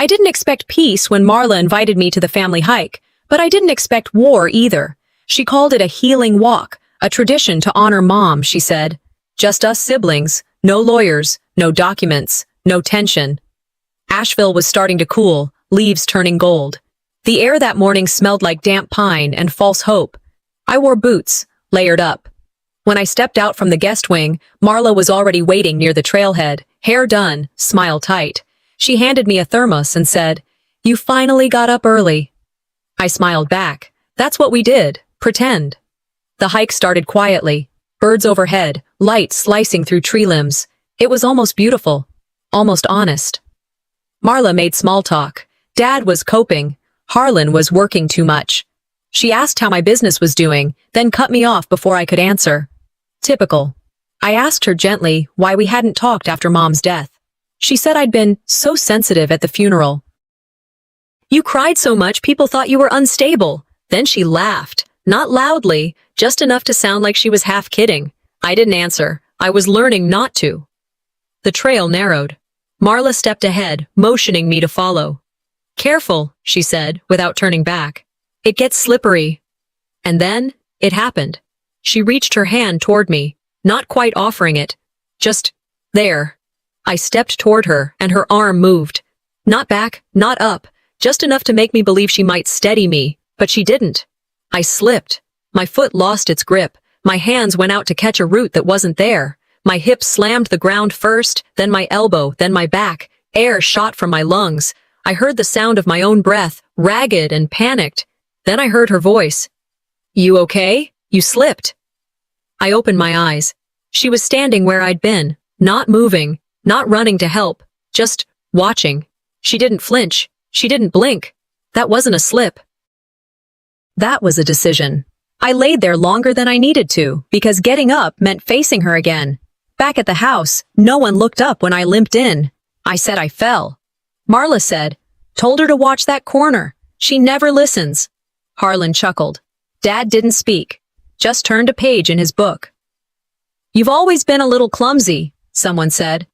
I didn't expect peace when Marla invited me to the family hike, but I didn't expect war either. She called it a healing walk, a tradition to honor Mom, she said. Just us siblings, no lawyers, no documents, no tension. Asheville was starting to cool, leaves turning gold. The air that morning smelled like damp pine and false hope. I wore boots, layered up. When I stepped out from the guest wing, Marla was already waiting near the trailhead, hair done, smile tight. She handed me a thermos and said, "You finally got up early." I smiled back. That's what we did. Pretend. The hike started quietly. Birds overhead, light slicing through tree limbs. It was almost beautiful. Almost honest. Marla made small talk. Dad was coping. Harlan was working too much. She asked how my business was doing, then cut me off before I could answer. Typical. I asked her gently why we hadn't talked after Mom's death. She said I'd been so sensitive at the funeral. "You cried so much people thought you were unstable." Then she laughed, not loudly, just enough to sound like she was half kidding. I didn't answer. I was learning not to. The trail narrowed. Marla stepped ahead, motioning me to follow. "Careful," she said, without turning back. "It gets slippery." And then, it happened. She reached her hand toward me, not quite offering it. Just there. I stepped toward her, and her arm moved. Not back, not up, just enough to make me believe she might steady me, but she didn't. I slipped. My foot lost its grip. My hands went out to catch a root that wasn't there. My hip slammed the ground first, then my elbow, then my back. Air shot from my lungs. I heard the sound of my own breath, ragged and panicked. Then I heard her voice. "You okay? You slipped." I opened my eyes. She was standing where I'd been, not moving, not running to help, just watching. She didn't flinch. She didn't blink. That wasn't a slip. That was a decision. I laid there longer than I needed to, because getting up meant facing her again. Back at the house, no one looked up when I limped in. I said I fell. Marla said, "Told her to watch that corner. She never listens." Harlan chuckled. Dad didn't speak, just turned a page in his book. "You've always been a little clumsy," someone said.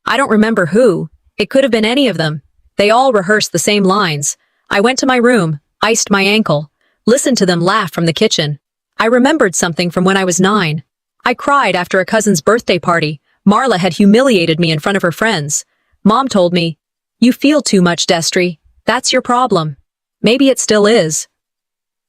I don't remember who. It could have been any of them. They all rehearsed the same lines. I went to my room, iced my ankle, listened to them laugh from the kitchen. I remembered something from when I was 9. I cried after a cousin's birthday party. Marla had humiliated me in front of her friends. Mom told me, "You feel too much, Destry. That's your problem." Maybe it still is.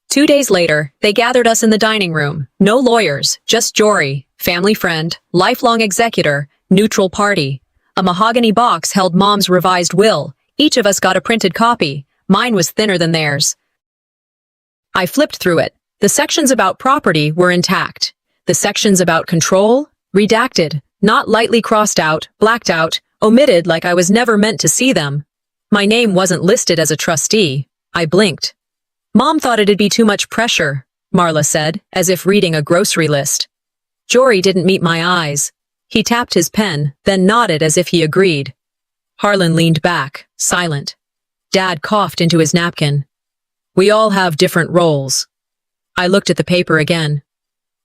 2 days later, they gathered us in the dining room. No lawyers, just Jory, family friend, lifelong executor, neutral party. A mahogany box held Mom's revised will. Each of us got a printed copy. Mine was thinner than theirs. I flipped through it. The sections about property were intact. The sections about control, redacted, not lightly crossed out, blacked out, omitted like I was never meant to see them. My name wasn't listed as a trustee. I blinked. "Mom thought it'd be too much pressure," Marla said, as if reading a grocery list. Jory didn't meet my eyes. He tapped his pen, then nodded as if he agreed. Harlan leaned back, silent. Dad coughed into his napkin. "We all have different roles." I looked at the paper again.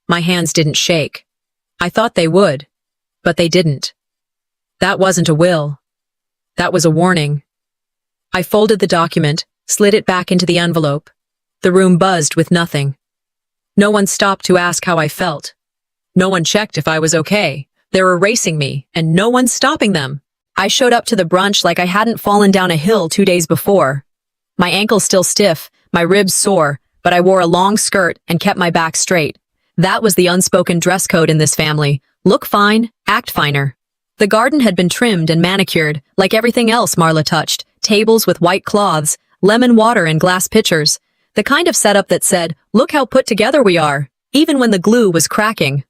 My hands didn't shake. I thought they would, but they didn't. That wasn't a will. That was a warning. I folded the document, slid it back into the envelope. The room buzzed with nothing. No one stopped to ask how I felt. No one checked if I was okay. They're erasing me, and no one's stopping them. I showed up to the brunch like I hadn't fallen down a hill 2 days before. My ankles still stiff, my ribs sore, but I wore a long skirt and kept my back straight. That was the unspoken dress code in this family. Look fine, act finer. The garden had been trimmed and manicured, like everything else Marla touched. Tables with white cloths, lemon water in glass pitchers. The kind of setup that said, "Look how put together we are," even when the glue was cracking.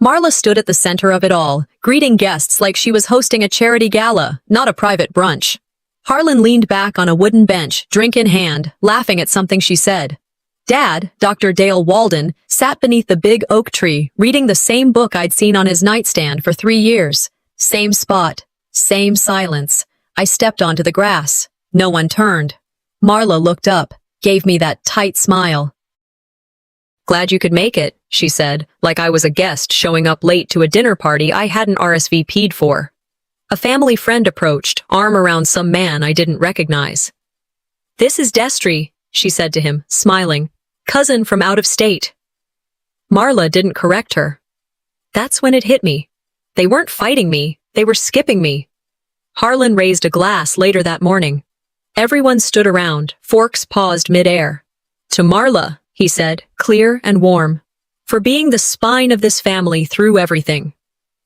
Marla stood at the center of it all, greeting guests like she was hosting a charity gala, not a private brunch. Harlan leaned back on a wooden bench, drink in hand, laughing at something she said. Dad, Dr. Dale Walden, sat beneath the big oak tree, reading the same book I'd seen on his nightstand for 3 years. Same spot, same silence. I stepped onto the grass. No one turned. Marla looked up, gave me that tight smile. "Glad you could make it," she said, like I was a guest showing up late to a dinner party I hadn't RSVP'd for. A family friend approached, arm around some man I didn't recognize. "This is Destry," she said to him, smiling. "Cousin from out of state." Marla didn't correct her. That's when it hit me. They weren't fighting me, they were skipping me. Harlan raised a glass later that morning. Everyone stood around, forks paused mid-air. "To Marla," he said, clear and warm, "for being the spine of this family through everything."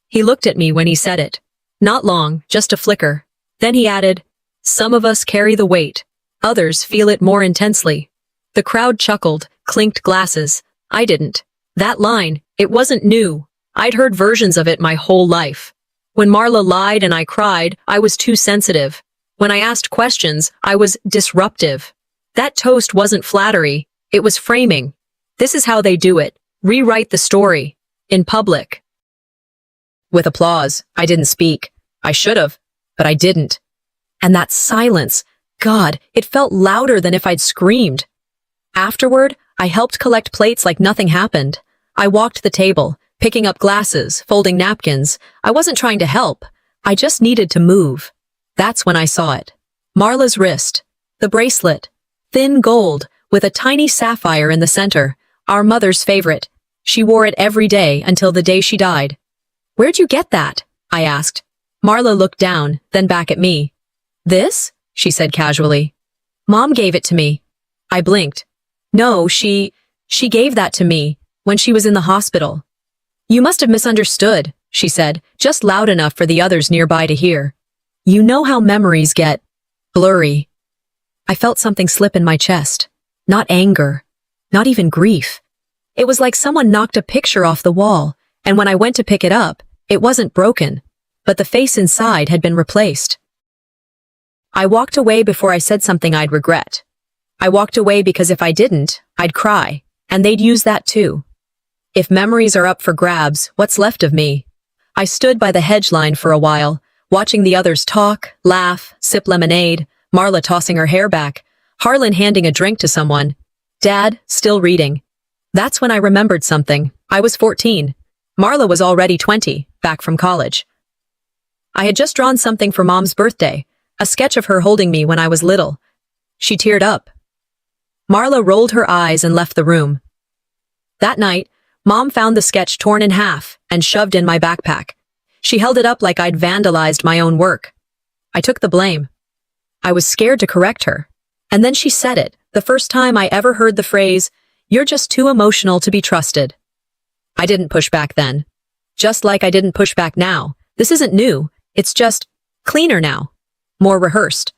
He looked at me when he said it. Not long, just a flicker. Then he added, "Some of us carry the weight. Others feel it more intensely." The crowd chuckled, clinked glasses. I didn't. That line, it wasn't new. I'd heard versions of it my whole life. When Marla lied and I cried, I was too sensitive. When I asked questions, I was disruptive. That toast wasn't flattery, it was framing. This is how they do it. Rewrite the story. In public. With applause, I didn't speak. I should have, but I didn't. And that silence, God, it felt louder than if I'd screamed. Afterward, I helped collect plates like nothing happened. I walked the table, picking up glasses, folding napkins. I wasn't trying to help. I just needed to move. That's when I saw it. Marla's wrist. The bracelet. Thin gold, with a tiny sapphire in the center. Our mother's favorite. She wore it every day until the day she died. "Where'd you get that?" I asked. Marla looked down, then back at me. "This?" she said casually. "Mom gave it to me." I blinked. "No, she gave that to me when she was in the hospital." "You must have misunderstood," she said, just loud enough for the others nearby to hear. "You know how memories get blurry." I felt something slip in my chest. Not anger. Not even grief. It was like someone knocked a picture off the wall, and when I went to pick it up, it wasn't broken, but the face inside had been replaced. I walked away before I said something I'd regret. I walked away because if I didn't, I'd cry, and they'd use that too. If memories are up for grabs, what's left of me? I stood by the hedge line for a while, watching the others talk, laugh, sip lemonade, Marla tossing her hair back, Harlan handing a drink to someone, Dad still reading. That's when I remembered something. I was 14. Marla was already 20, back from college. I had just drawn something for Mom's birthday, a sketch of her holding me when I was little. She teared up. Marla rolled her eyes and left the room. That night, Mom found the sketch torn in half and shoved in my backpack. She held it up like I'd vandalized my own work. I took the blame. I was scared to correct her. And then she said it, the first time I ever heard the phrase, "You're just too emotional to be trusted." I didn't push back then. Just like I didn't push back now. This isn't new. It's just cleaner now. More rehearsed.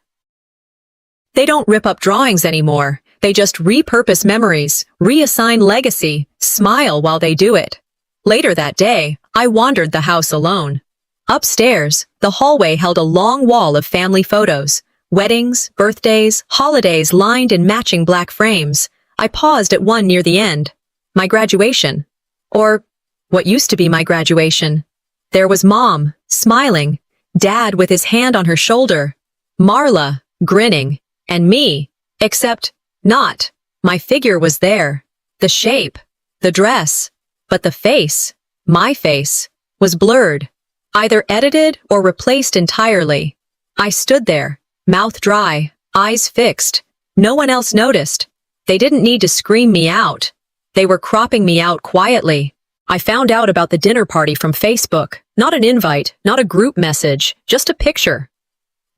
They don't rip up drawings anymore. They just repurpose memories, reassign legacy, smile while they do it. Later that day, I wandered the house alone. Upstairs, the hallway held a long wall of family photos. Weddings, birthdays, holidays lined in matching black frames. I paused at one near the end. My graduation. Or what used to be my graduation. There was Mom, smiling, Dad with his hand on her shoulder, Marla, grinning, and me, except not. My figure was there. The shape, the dress, but the face, my face, was blurred, either edited or replaced entirely. I stood there, mouth dry, eyes fixed. No one else noticed. They didn't need to scream me out. They were cropping me out quietly. I found out about the dinner party from Facebook. Not an invite, not a group message, just a picture.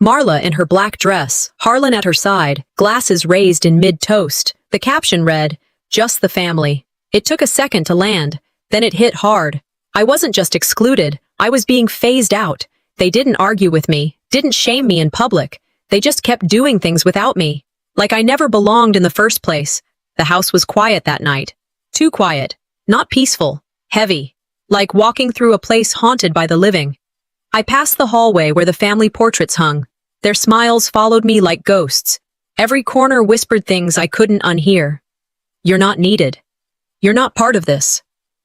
Marla in her black dress, Harlan at her side, glasses raised in mid-toast. The caption read, "Just the family." It took a second to land, then it hit hard. I wasn't just excluded, I was being phased out. They didn't argue with me, didn't shame me in public. They just kept doing things without me. Like I never belonged in the first place. The house was quiet that night. Too quiet. Not peaceful. Heavy. Like walking through a place haunted by the living. I passed the hallway where the family portraits hung. Their smiles followed me like ghosts. Every corner whispered things I couldn't unhear. "You're not needed. You're not part of this."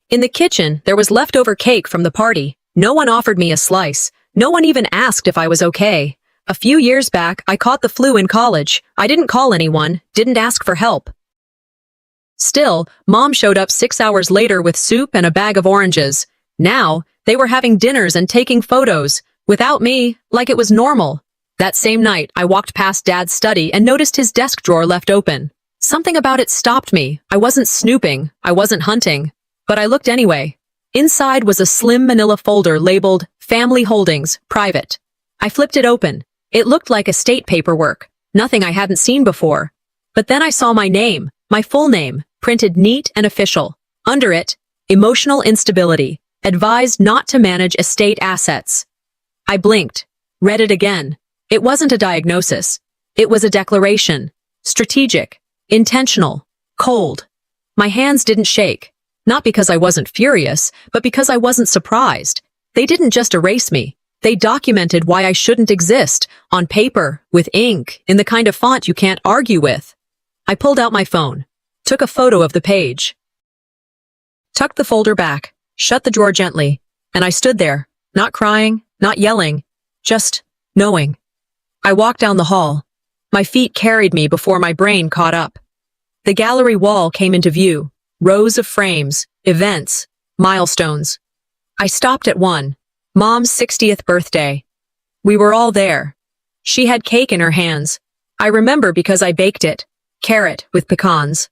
In the kitchen, there was leftover cake from the party. No one offered me a slice. No one even asked if I was okay. A few years back, I caught the flu in college. I didn't call anyone, didn't ask for help. Still, Mom showed up 6 hours later with soup and a bag of oranges. Now, they were having dinners and taking photos, Without me, like it was normal. That same night, I walked past Dad's study and noticed his desk drawer left open. Something about it stopped me. I wasn't snooping, I wasn't hunting. But I looked anyway. Inside was a slim manila folder labeled Family Holdings, Private. I flipped it open. It looked like estate paperwork, nothing I hadn't seen before. But then I saw my name, my full name, printed neat and official. Under it, emotional instability, advised not to manage estate assets. I blinked, read it again. It wasn't a diagnosis. It was a declaration. Strategic, intentional, cold. My hands didn't shake. Not because I wasn't furious, but because I wasn't surprised. They didn't just erase me. They documented why I shouldn't exist, on paper, with ink, in the kind of font you can't argue with. I pulled out my phone, took a photo of the page, tucked the folder back, shut the drawer gently, and I stood there, not crying, not yelling, just knowing. I walked down the hall. My feet carried me before my brain caught up. The gallery wall came into view. Rows of frames, events, milestones. I stopped at one, Mom's 60th birthday. We were all there. She had cake in her hands. I remember because I baked it, carrot with pecans.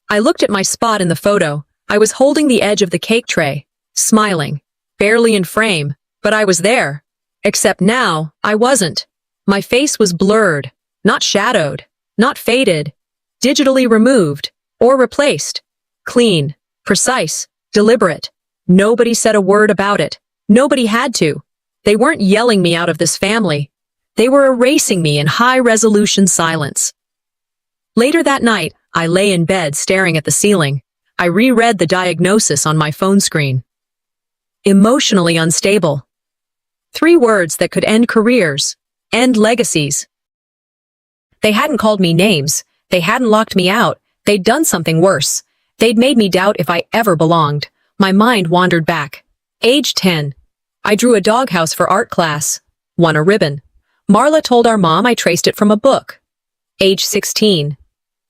I looked at my spot in the photo. I was holding the edge of the cake tray, smiling, barely in frame, but I was there. Except now, I wasn't. My face was blurred, not shadowed, not faded, digitally removed, or replaced. Clean, precise, deliberate. Nobody said a word about it. Nobody had to. They weren't yelling me out of this family. They were erasing me in high-resolution silence. Later that night, I lay in bed staring at the ceiling. I reread the diagnosis on my phone screen. Emotionally unstable. 3 words that could end careers, end legacies. They hadn't called me names. They hadn't locked me out. They'd done something worse. They'd made me doubt if I ever belonged. My mind wandered back. Age 10. I drew a doghouse for art class. Won a ribbon. Marla told our mom I traced it from a book. Age 16.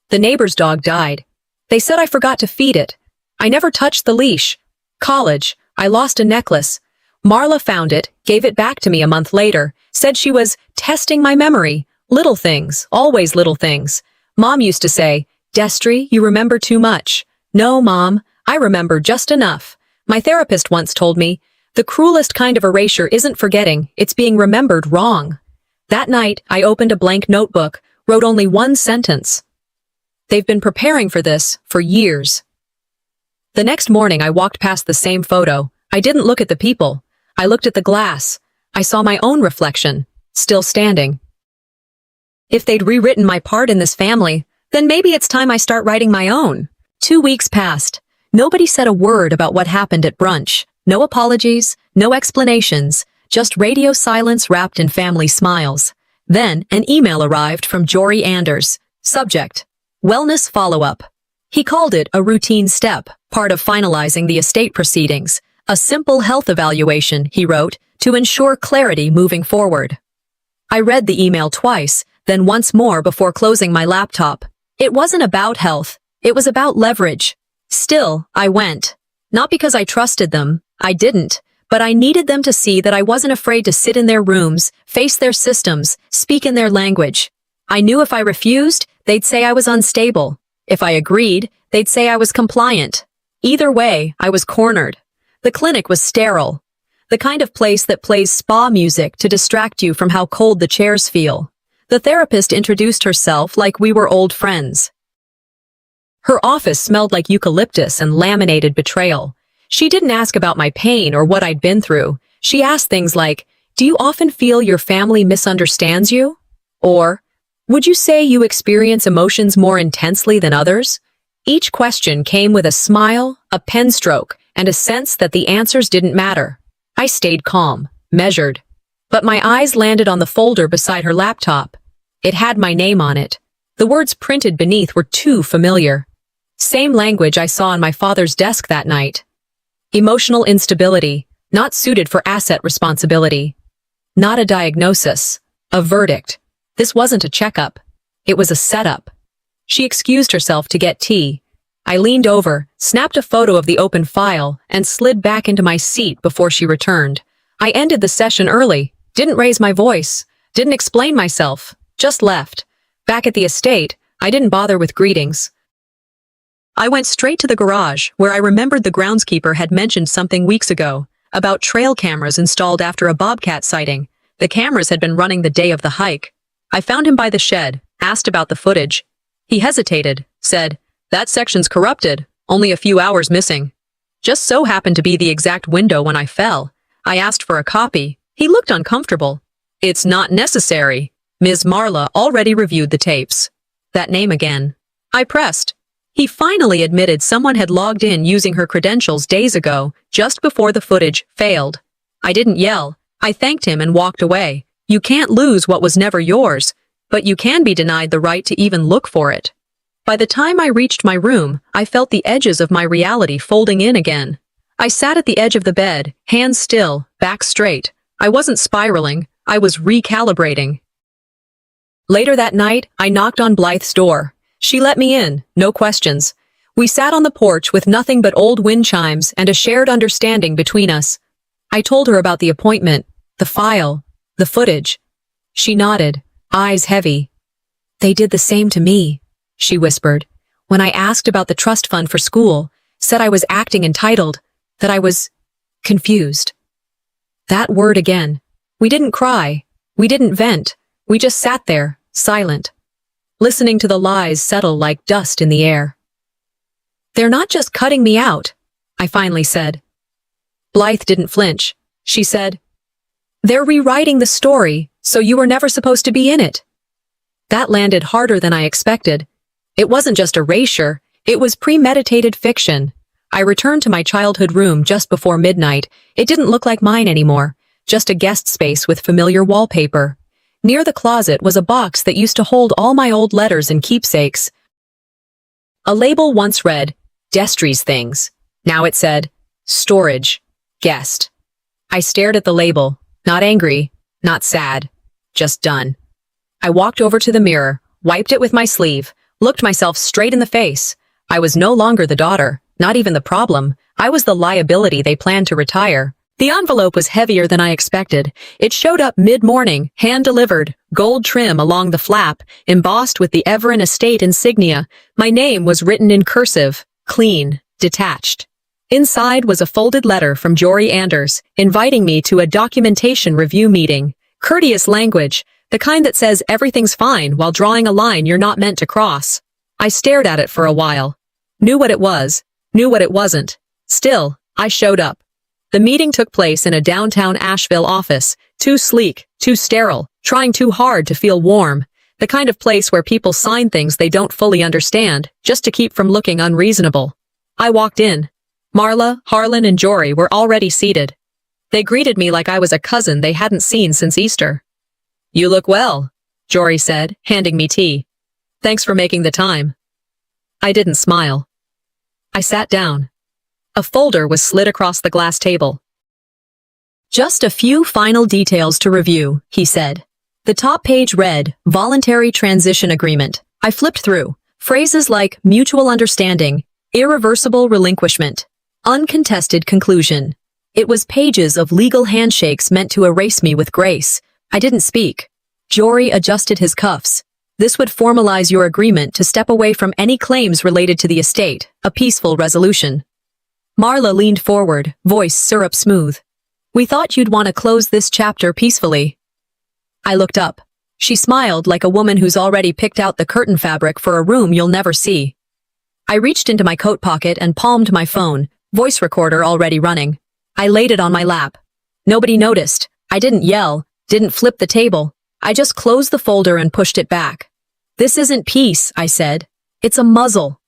The neighbor's dog died. They said I forgot to feed it. I never touched the leash. College. I lost a necklace. Marla found it, gave it back to me a month later, said she was testing my memory. Little things, always little things. Mom used to say, "Destry, you remember too much." No, Mom, I remember just enough. My therapist once told me, the cruelest kind of erasure isn't forgetting, it's being remembered wrong. That night, I opened a blank notebook, wrote only one sentence. They've been preparing for this for years. The next morning, I walked past the same photo. I didn't look at the people. I looked at the glass. I saw my own reflection, still standing. If they'd rewritten my part in this family, then maybe it's time I start writing my own. 2 weeks passed. Nobody said a word about what happened at brunch. No apologies, no explanations, just radio silence wrapped in family smiles. Then, an email arrived from Jory Anders. Subject: Wellness Follow-Up. He called it a routine step, part of finalizing the estate proceedings. A simple health evaluation, he wrote, to ensure clarity moving forward. I read the email twice, then once more before closing my laptop. It wasn't about health. It was about leverage. Still, I went. Not because I trusted them. I didn't. But I needed them to see that I wasn't afraid to sit in their rooms, face their systems, speak in their language. I knew if I refused, they'd say I was unstable. If I agreed, they'd say I was compliant. Either way, I was cornered. The clinic was sterile. The kind of place that plays spa music to distract you from how cold the chairs feel. The therapist introduced herself like we were old friends. Her office smelled like eucalyptus and laminated betrayal. She didn't ask about my pain or what I'd been through. She asked things like, "Do you often feel your family misunderstands you?" Or, "Would you say you experience emotions more intensely than others?" Each question came with a smile, a pen stroke, and a sense that the answers didn't matter. I stayed calm, measured. But my eyes landed on the folder beside her laptop. It had my name on it. The words printed beneath were too familiar. Same language I saw on my father's desk that night. Emotional instability, not suited for asset responsibility. Not a diagnosis, a verdict. This wasn't a checkup. It was a setup. She excused herself to get tea. I leaned over, snapped a photo of the open file, and slid back into my seat before she returned. I ended the session early. Didn't raise my voice. Didn't explain myself. Just left. Back at the estate, I didn't bother with greetings. I went straight to the garage, where I remembered the groundskeeper had mentioned something weeks ago about trail cameras installed after a bobcat sighting. The cameras had been running the day of the hike. I found him by the shed, asked about the footage. He hesitated, said, "That section's corrupted, only a few hours missing." Just so happened to be the exact window when I fell. I asked for a copy. He looked uncomfortable. "It's not necessary. Ms. Marla already reviewed the tapes." That name again. I pressed. He finally admitted someone had logged in using her credentials days ago, just before the footage failed. I didn't yell. I thanked him and walked away. You can't lose what was never yours, but you can be denied the right to even look for it. By the time I reached my room, I felt the edges of my reality folding in again. I sat at the edge of the bed, hands still, back straight. I wasn't spiraling, I was recalibrating. Later that night, I knocked on Blythe's door. She let me in, no questions. We sat on the porch with nothing but old wind chimes and a shared understanding between us. I told her about the appointment, the file, the footage. She nodded, eyes heavy. "They did the same to me," she whispered. "When I asked about the trust fund for school, said I was acting entitled, that I was confused." That word again. We didn't cry. We didn't vent. We just sat there, silent, listening to the lies settle like dust in the air. "They're not just cutting me out," I finally said. Blythe didn't flinch. She said, "They're rewriting the story, so you were never supposed to be in it." That landed harder than I expected. It wasn't just erasure, it was premeditated fiction. I returned to my childhood room just before midnight. It didn't look like mine anymore, just a guest space with familiar wallpaper. Near the closet was a box that used to hold all my old letters and keepsakes. A label once read, "Destry's Things." Now it said, "Storage, Guest." I stared at the label, not angry, not sad, just done. I walked over to the mirror, wiped it with my sleeve, looked myself straight in the face. I was no longer the daughter, not even the problem. I was the liability they planned to retire. The envelope was heavier than I expected. It showed up mid-morning, hand-delivered, gold trim along the flap, embossed with the Everin Estate insignia. My name was written in cursive, clean, detached. Inside was a folded letter from Jory Anders, inviting me to a documentation review meeting. Courteous language, the kind that says everything's fine while drawing a line you're not meant to cross. I stared at it for a while. Knew what it was, knew what it wasn't. Still, I showed up. The meeting took place in a downtown Asheville office, too sleek, too sterile, trying too hard to feel warm. The kind of place where people sign things they don't fully understand, just to keep from looking unreasonable. I walked in. Marla, Harlan, and Jory were already seated. They greeted me like I was a cousin they hadn't seen since Easter. "You look well," Jory said, handing me tea. "Thanks for making the time." I didn't smile. I sat down. A folder was slid across the glass table. "Just a few final details to review," he said. The top page read, "Voluntary Transition Agreement." I flipped through. Phrases like mutual understanding, irreversible relinquishment, uncontested conclusion. It was pages of legal handshakes meant to erase me with grace. I didn't speak. Jory adjusted his cuffs. "This would formalize your agreement to step away from any claims related to the estate, a peaceful resolution." Marla leaned forward, voice syrup smooth. "We thought you'd want to close this chapter peacefully." I looked up. She smiled like a woman who's already picked out the curtain fabric for a room you'll never see. I reached into my coat pocket and palmed my phone, voice recorder already running. I laid it on my lap. Nobody noticed. I didn't yell, didn't flip the table. I just closed the folder and pushed it back. "This isn't peace," I said. "It's a muzzle."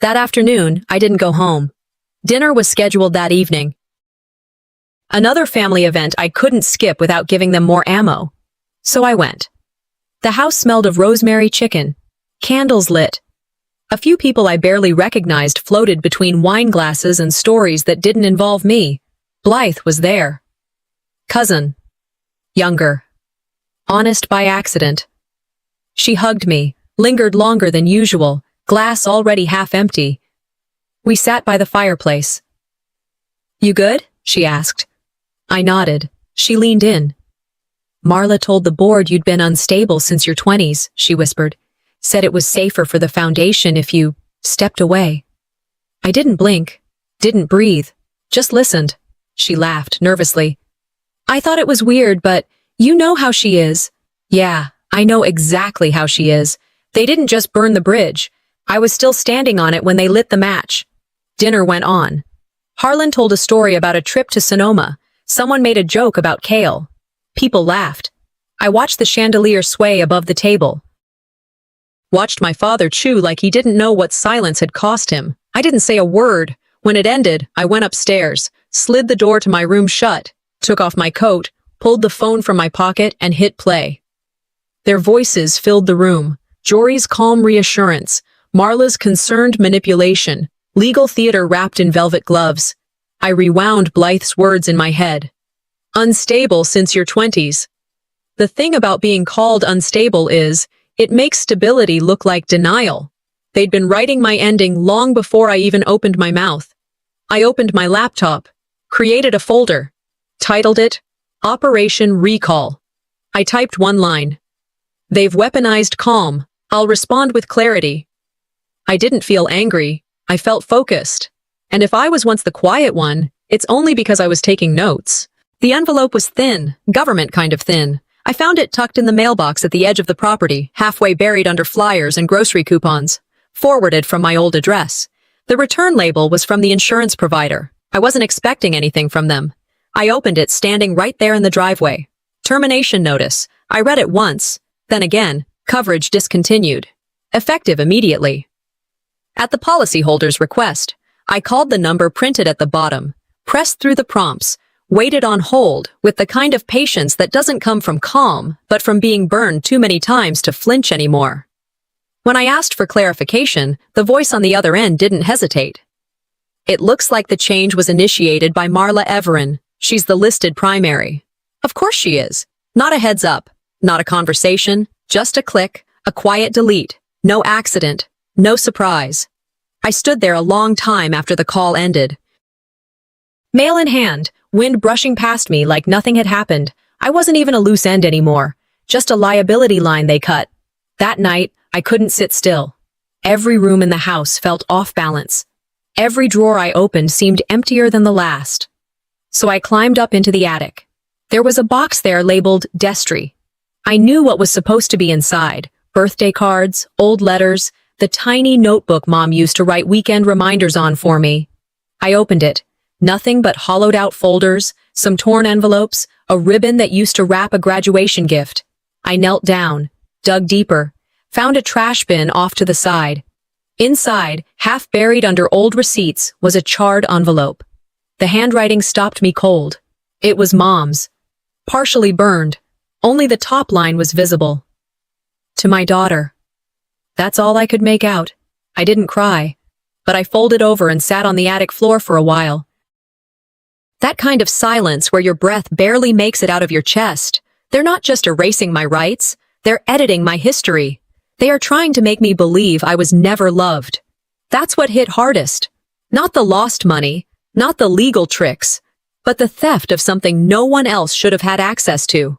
That afternoon, I didn't go home. Dinner was scheduled that evening. Another family event I couldn't skip without giving them more ammo. So I went. The house smelled of rosemary chicken. Candles lit. A few people I barely recognized floated between wine glasses and stories that didn't involve me. Blythe was there. Cousin. Younger. Honest by accident. She hugged me, lingered longer than usual, glass already half empty. We sat by the fireplace. "You good?" she asked. I nodded. She leaned in. Marla told the board you'd been unstable since your 20s, she whispered. Said it was safer for the foundation if you stepped away. I didn't blink, didn't breathe, just listened. She laughed nervously. I thought it was weird, but you know how she is. Yeah, I know exactly how she is. They didn't just burn the bridge. I was still standing on it when they lit the match. Dinner went on. Harlan told a story about a trip to Sonoma. Someone made a joke about kale. People laughed. I watched the chandelier sway above the table. Watched my father chew like he didn't know what silence had cost him. I didn't say a word. When it ended, I went upstairs, slid the door to my room shut, took off my coat, pulled the phone from my pocket, and hit play. Their voices filled the room. Jory's calm reassurance, Marla's concerned manipulation, legal theater wrapped in velvet gloves. I rewound Blythe's words in my head. Unstable since your 20s. The thing about being called unstable is, it makes stability look like denial. They'd been writing my ending long before I even opened my mouth. I opened my laptop, created a folder, titled it, Operation Recall. I typed one line. They've weaponized calm. I'll respond with clarity. I didn't feel angry. I felt focused. And if I was once the quiet one, it's only because I was taking notes. The envelope was thin, government kind of thin. I found it tucked in the mailbox at the edge of the property, halfway buried under flyers and grocery coupons, forwarded from my old address. The return label was from the insurance provider. I wasn't expecting anything from them. I opened it standing right there in the driveway. Termination notice. I read it once. Then again, coverage discontinued. Effective immediately. At the policyholder's request, I called the number printed at the bottom, pressed through the prompts, waited on hold with the kind of patience that doesn't come from calm, but from being burned too many times to flinch anymore. When I asked for clarification, the voice on the other end didn't hesitate. It looks like the change was initiated by Marla Everin. She's the listed primary. Of course she is. Not a heads up, not a conversation, just a click, a quiet delete, no accident, no surprise. I stood there a long time after the call ended. Mail in hand, wind brushing past me like nothing had happened. I wasn't even a loose end anymore, just a liability line they cut. That night, I couldn't sit still. Every room in the house felt off balance. Every drawer I opened seemed emptier than the last. So I climbed up into the attic. There was a box there labeled Destry. I knew what was supposed to be inside. Birthday cards, old letters, the tiny notebook Mom used to write weekend reminders on for me. I opened it. Nothing but hollowed-out folders, some torn envelopes, a ribbon that used to wrap a graduation gift. I knelt down, dug deeper, found a trash bin off to the side. Inside, half buried under old receipts, was a charred envelope. The handwriting stopped me cold. It was Mom's. Partially burned. Only the top line was visible. To my daughter. That's all I could make out. I didn't cry, but I folded over and sat on the attic floor for a while. That kind of silence where your breath barely makes it out of your chest. They're not just erasing my rights, they're editing my history. They are trying to make me believe I was never loved. That's what hit hardest. Not the lost money, not the legal tricks, but the theft of something no one else should have had access to.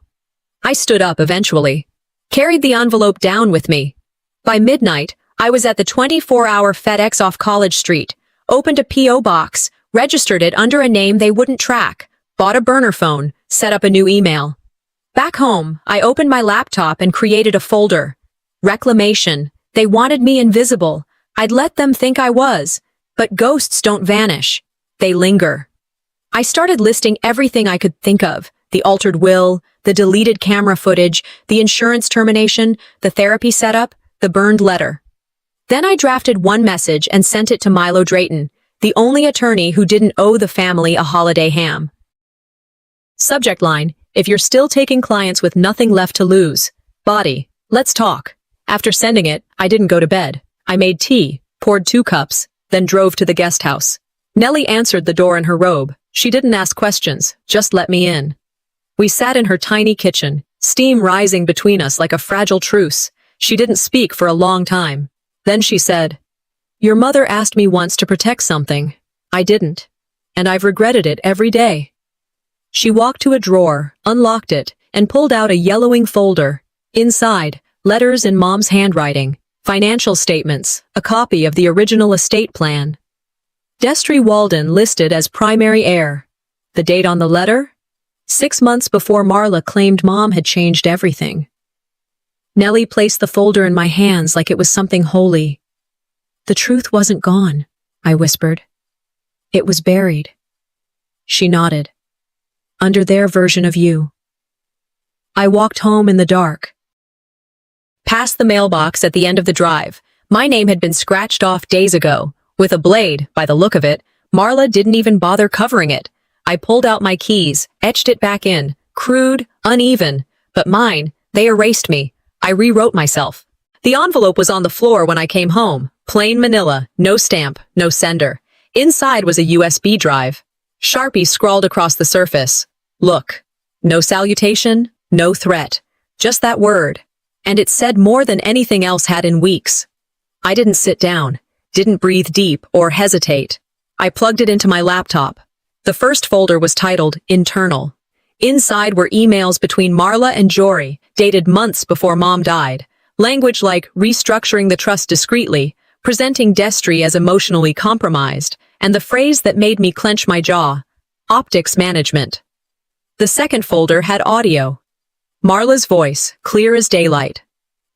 I stood up eventually, carried the envelope down with me. By midnight, I was at the 24-hour FedEx off College Street, opened a P.O. box, registered it under a name they wouldn't track, bought a burner phone, set up a new email. Back home, I opened my laptop and created a folder. Reclamation. They wanted me invisible. I'd let them think I was. But ghosts don't vanish. They linger. I started listing everything I could think of. The altered will, the deleted camera footage, the insurance termination, the therapy setup, the burned letter. Then I drafted one message and sent it to Milo Drayton, the only attorney who didn't owe the family a holiday ham. Subject line, if you're still taking clients with nothing left to lose. Body, let's talk. After sending it, I didn't go to bed. I made tea, poured 2 cups, then drove to the guest house. Nellie answered the door in her robe. She didn't ask questions, just let me in. We sat in her tiny kitchen, steam rising between us like a fragile truce. She didn't speak for a long time. Then she said, "Your mother asked me once to protect something. I didn't. And I've regretted it every day." She walked to a drawer, unlocked it, and pulled out a yellowing folder. Inside, letters in Mom's handwriting, financial statements, a copy of the original estate plan. Destry Walden listed as primary heir. The date on the letter? 6 months before Marla claimed Mom had changed everything. Nellie placed the folder in my hands like it was something holy. The truth wasn't gone, I whispered. It was buried. She nodded. Under their version of you. I walked home in the dark. Past the mailbox at the end of the drive, my name had been scratched off days ago. With a blade, by the look of it, Marla didn't even bother covering it. I pulled out my keys, etched it back in, crude, uneven, but mine, they erased me. I rewrote myself. The envelope was on the floor when I came home. Plain manila, no stamp, no sender. Inside was a USB drive. Sharpie scrawled across the surface. Look. No salutation, no threat. Just that word. And it said more than anything else had in weeks. I didn't sit down, didn't breathe deep or hesitate. I plugged it into my laptop. The first folder was titled Internal. Inside were emails between Marla and Jory, dated months before Mom died. Language like restructuring the trust discreetly, presenting Destry as emotionally compromised, and the phrase that made me clench my jaw, optics management. The second folder had audio. Marla's voice, clear as daylight.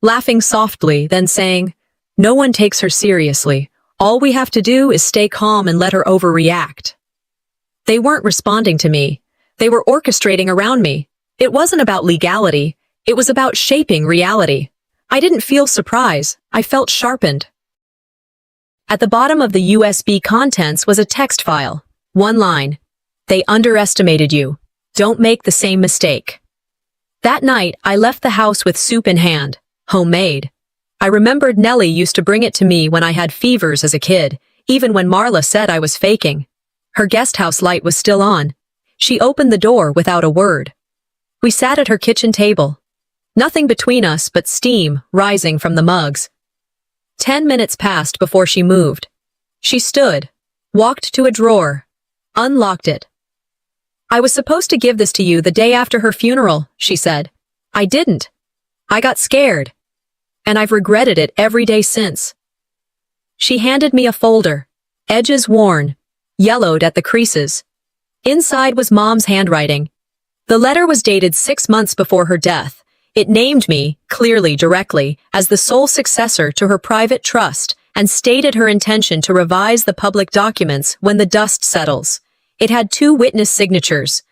Laughing softly, then saying, "No one takes her seriously. All we have to do is stay calm and let her overreact." They weren't responding to me. They were orchestrating around me. It wasn't about legality. It was about shaping reality. I didn't feel surprise. I felt sharpened. At the bottom of the USB contents was a text file. One line. They underestimated you. Don't make the same mistake. That night, I left the house with soup in hand. Homemade. I remembered Nellie used to bring it to me when I had fevers as a kid, even when Marla said I was faking. Her guest house light was still on. She opened the door without a word. We sat at her kitchen table. Nothing between us but steam rising from the mugs. 10 minutes passed before she moved. She stood, walked to a drawer, unlocked it. "I was supposed to give this to you the day after her funeral," she said. "I didn't. I got scared. And I've regretted it every day since." She handed me a folder, edges worn, yellowed at the creases. Inside was Mom's handwriting. The letter was dated 6 months before her death. It named me, clearly, directly, as the sole successor to her private trust and stated her intention to revise the public documents when the dust settles. It had 2 witness signatures.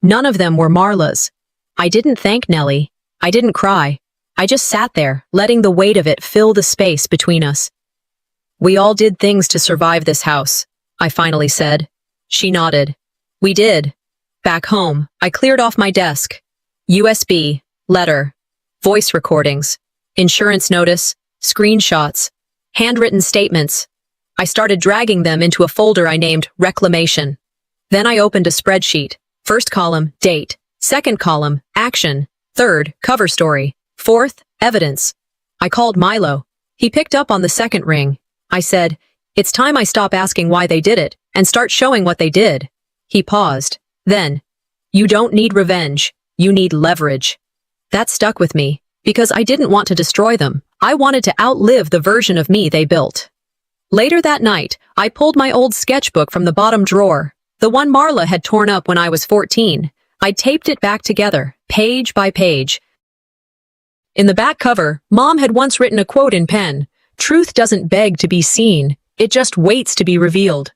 None of them were Marla's. I didn't thank Nellie. I didn't cry. I just sat there, letting the weight of it fill the space between us. "We all did things to survive this house," I finally said. She nodded. "We did." Back home, I cleared off my desk. USB, letter, voice recordings, insurance notice, screenshots, handwritten statements. I started dragging them into a folder I named Reclamation. Then I opened a spreadsheet. First column, date. Second column, action. Third, cover story. Fourth, evidence. I called Milo. He picked up on the second ring. I said, "It's time I stop asking why they did it and start showing what they did." He paused. Then, "You don't need revenge. You need leverage." That stuck with me, because I didn't want to destroy them. I wanted to outlive the version of me they built. Later that night, I pulled my old sketchbook from the bottom drawer, the one Marla had torn up when I was 14. I taped it back together, page by page. In the back cover, Mom had once written a quote in pen, "Truth doesn't beg to be seen, it just waits to be revealed."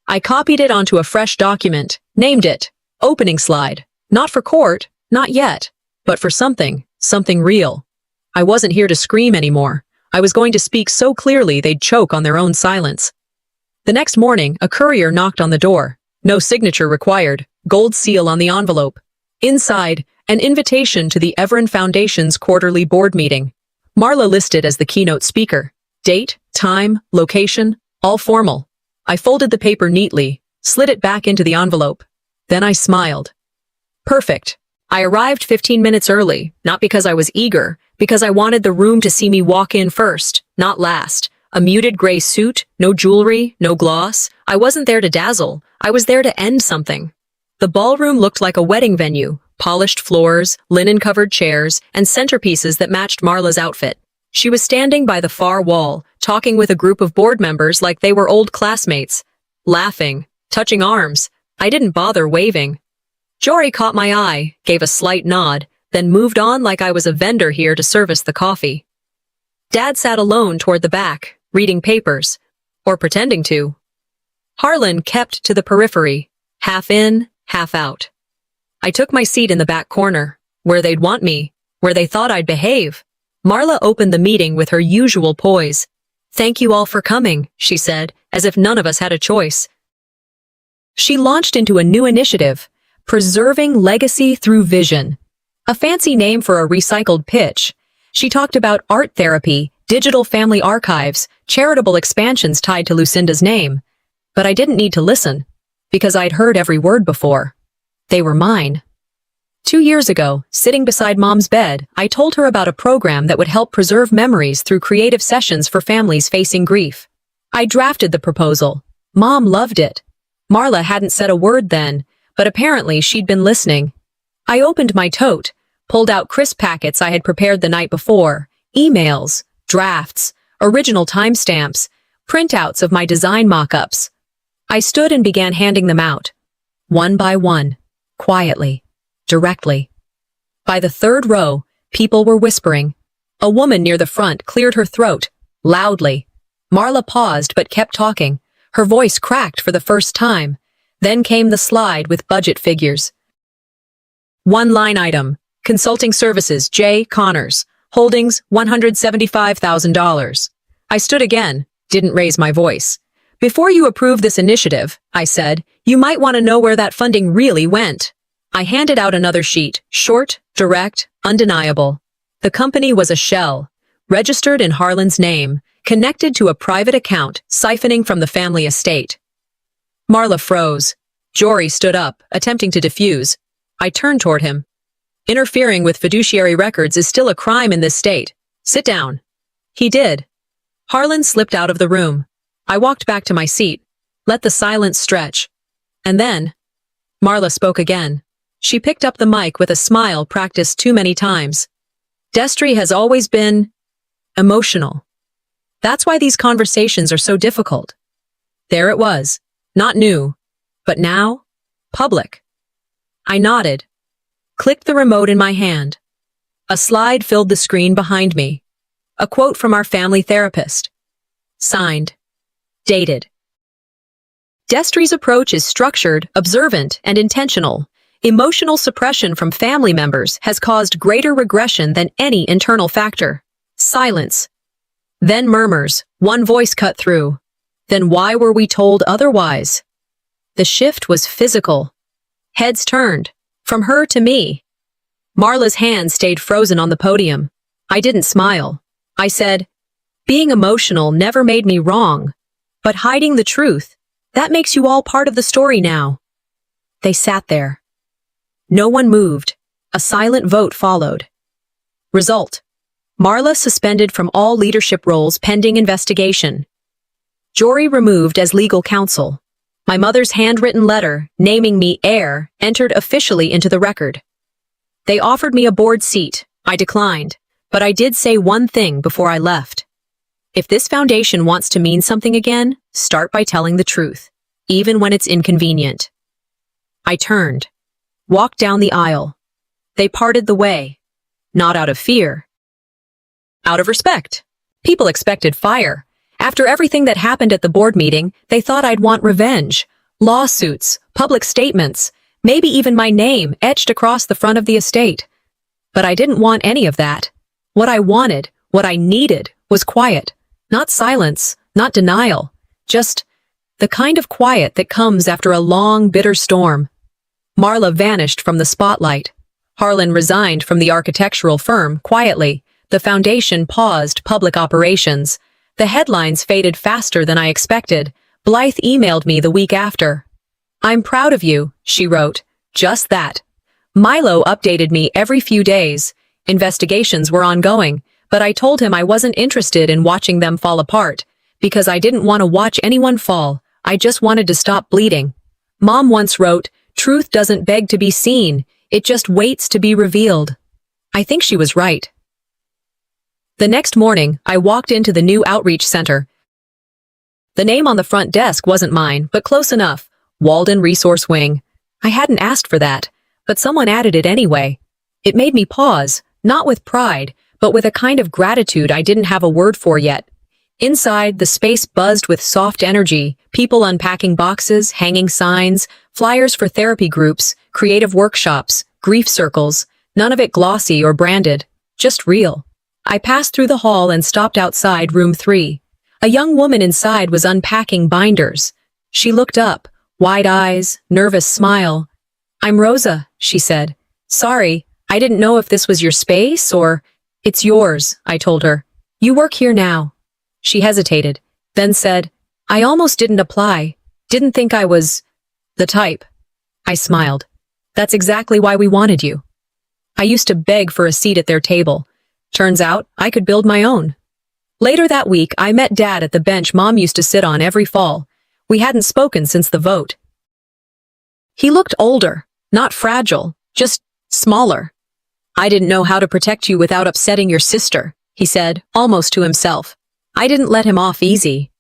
I copied it onto a fresh document, named it, Opening Slide. Not for court, not yet, but for something real. I wasn't here to scream anymore. I was going to speak so clearly they'd choke on their own silence. The next morning, a courier knocked on the door. No signature required, gold seal on the envelope. Inside, an invitation to the Everin Foundation's quarterly board meeting. Marla listed as the keynote speaker. Date, time, location, all formal. I folded the paper neatly, slid it back into the envelope. Then I smiled. Perfect. I arrived 15 minutes early, not because I was eager, because I wanted the room to see me walk in first, not last. A muted gray suit, no jewelry, no gloss. I wasn't there to dazzle. I was there to end something. The ballroom looked like a wedding venue, polished floors, linen-covered chairs, and centerpieces that matched Marla's outfit. She was standing by the far wall, talking with a group of board members like they were old classmates. Laughing, touching arms. I didn't bother waving. Jory caught my eye, gave a slight nod, then moved on like I was a vendor here to service the coffee. Dad sat alone toward the back, reading papers. Or pretending to. Harlan kept to the periphery, half in, half out. I took my seat in the back corner, where they'd want me, where they thought I'd behave. Marla opened the meeting with her usual poise. "Thank you all for coming," she said, as if none of us had a choice. She launched into a new initiative, Preserving Legacy Through Vision. A fancy name for a recycled pitch. She talked about art therapy, digital family archives, charitable expansions tied to Lucinda's name. But I didn't need to listen, because I'd heard every word before. They were mine. 2 years ago, sitting beside Mom's bed, I told her about a program that would help preserve memories through creative sessions for families facing grief. I drafted the proposal. Mom loved it. Marla hadn't said a word then, but apparently she'd been listening. I opened my tote, pulled out crisp packets I had prepared the night before, emails, drafts, original timestamps, printouts of my design mock-ups. I stood and began handing them out, one by one, quietly, directly. By the third row, people were whispering. A woman near the front cleared her throat, loudly. Marla paused but kept talking. Her voice cracked for the first time. Then came the slide with budget figures. One line item, consulting services J. Connors, holdings $175,000. I stood again, didn't raise my voice. Before you approve this initiative, I said, you might want to know where that funding really went. I handed out another sheet, short, direct, undeniable. The company was a shell, registered in Harlan's name, connected to a private account, siphoning from the family estate. Marla froze. Jory stood up, attempting to defuse. I turned toward him. Interfering with fiduciary records is still a crime in this state. Sit down. He did. Harlan slipped out of the room. I walked back to my seat, let the silence stretch. And then, Marla spoke again. She picked up the mic with a smile practiced too many times. Destry has always been emotional. That's why these conversations are so difficult. There it was, not new, but now, public. I nodded, clicked the remote in my hand. A slide filled the screen behind me. A quote from our family therapist. Signed. Dated. Destry's approach is structured, observant, and intentional. Emotional suppression from family members has caused greater regression than any internal factor. Silence. Then murmurs, one voice cut through. Then why were we told otherwise? The shift was physical. Heads turned, from her to me. Marla's hand stayed frozen on the podium. I didn't smile. I said, being emotional never made me wrong. But hiding the truth, that makes you all part of the story now. They sat there. No one moved. A silent vote followed. Result. Marla suspended from all leadership roles pending investigation. Jory removed as legal counsel. My mother's handwritten letter, naming me heir, entered officially into the record. They offered me a board seat. I declined, but I did say one thing before I left. If this foundation wants to mean something again, start by telling the truth, even when it's inconvenient. I turned, walked down the aisle. They parted the way, not out of fear, out of respect. People expected fire. After everything that happened at the board meeting, they thought I'd want revenge, lawsuits, public statements, maybe even my name etched across the front of the estate. But I didn't want any of that. What I wanted, what I needed, was quiet. Not silence, not denial, just the kind of quiet that comes after a long, bitter storm. Marla vanished from the spotlight. Harlan resigned from the architectural firm quietly. The foundation paused public operations. The headlines faded faster than I expected. Blythe emailed me the week after. I'm proud of you, she wrote. Just that. Milo updated me every few days. Investigations were ongoing, but I told him I wasn't interested in watching them fall apart, because I didn't want to watch anyone fall. I just wanted to stop bleeding. Mom once wrote, truth doesn't beg to be seen, It just waits to be revealed. I think she was right. The next morning, I walked into the new outreach center. The name on the front desk wasn't mine, but close enough. Walden Resource Wing. I hadn't asked for that, but someone added it anyway. It made me pause, not with pride, but with a kind of gratitude I didn't have a word for yet. Inside, the space buzzed with soft energy, people unpacking boxes, hanging signs, flyers for therapy groups, creative workshops, grief circles, none of it glossy or branded, just real. I passed through the hall and stopped outside room 3. A young woman inside was unpacking binders. She looked up, wide eyes, nervous smile. "I'm Rosa," she said. "Sorry, I didn't know if this was your space or—" "It's yours," I told her. "You work here now." She hesitated, then said, "I almost didn't apply. Didn't think I was the type." I smiled. "That's exactly why we wanted you." I used to beg for a seat at their table. Turns out, I could build my own. Later that week, I met Dad at the bench Mom used to sit on every fall. We hadn't spoken since the vote. He looked older, not fragile, just smaller. "I didn't know how to protect you without upsetting your sister," he said, almost to himself. I didn't let him off easy.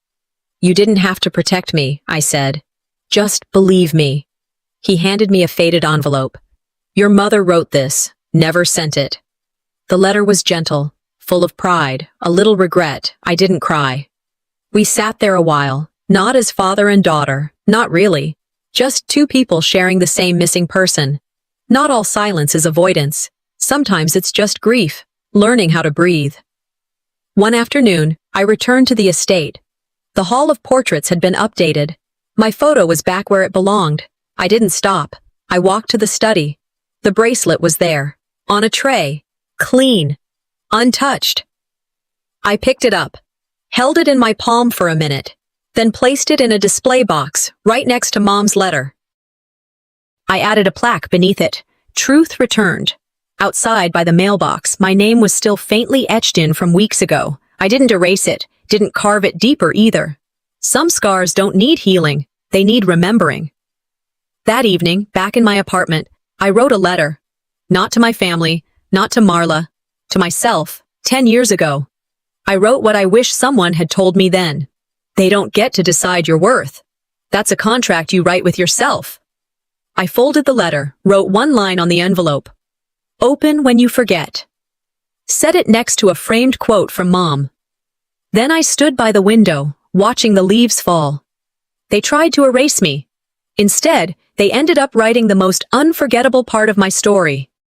"You didn't have to protect me," I said. "Just believe me." He handed me a faded envelope. "Your mother wrote this, never sent it." The letter was gentle, full of pride, a little regret. I didn't cry. We sat there a while, not as father and daughter, not really. Just two people sharing the same missing person. Not all silence is avoidance. Sometimes it's just grief, learning how to breathe. One afternoon, I returned to the estate. The hall of portraits had been updated. My photo was back where it belonged. I didn't stop. I walked to the study. The bracelet was there, on a tray, clean, untouched. I picked it up, held it in my palm for a minute, then placed it in a display box right next to Mom's letter. I added a plaque beneath it, "Truth Returned." Outside by the mailbox, my name was still faintly etched in from weeks ago. I didn't erase it, didn't carve it deeper either. Some scars don't need healing, they need remembering. That evening, back in my apartment, I wrote a letter. Not to my family, not to Marla, to myself, 10 years ago. I wrote what I wish someone had told me then. They don't get to decide your worth. That's a contract you write with yourself. I folded the letter, wrote one line on the envelope. "Open when you forget." Set it next to a framed quote from Mom. Then I stood by the window, watching the leaves fall. They tried to erase me. Instead, they ended up writing the most unforgettable part of my story.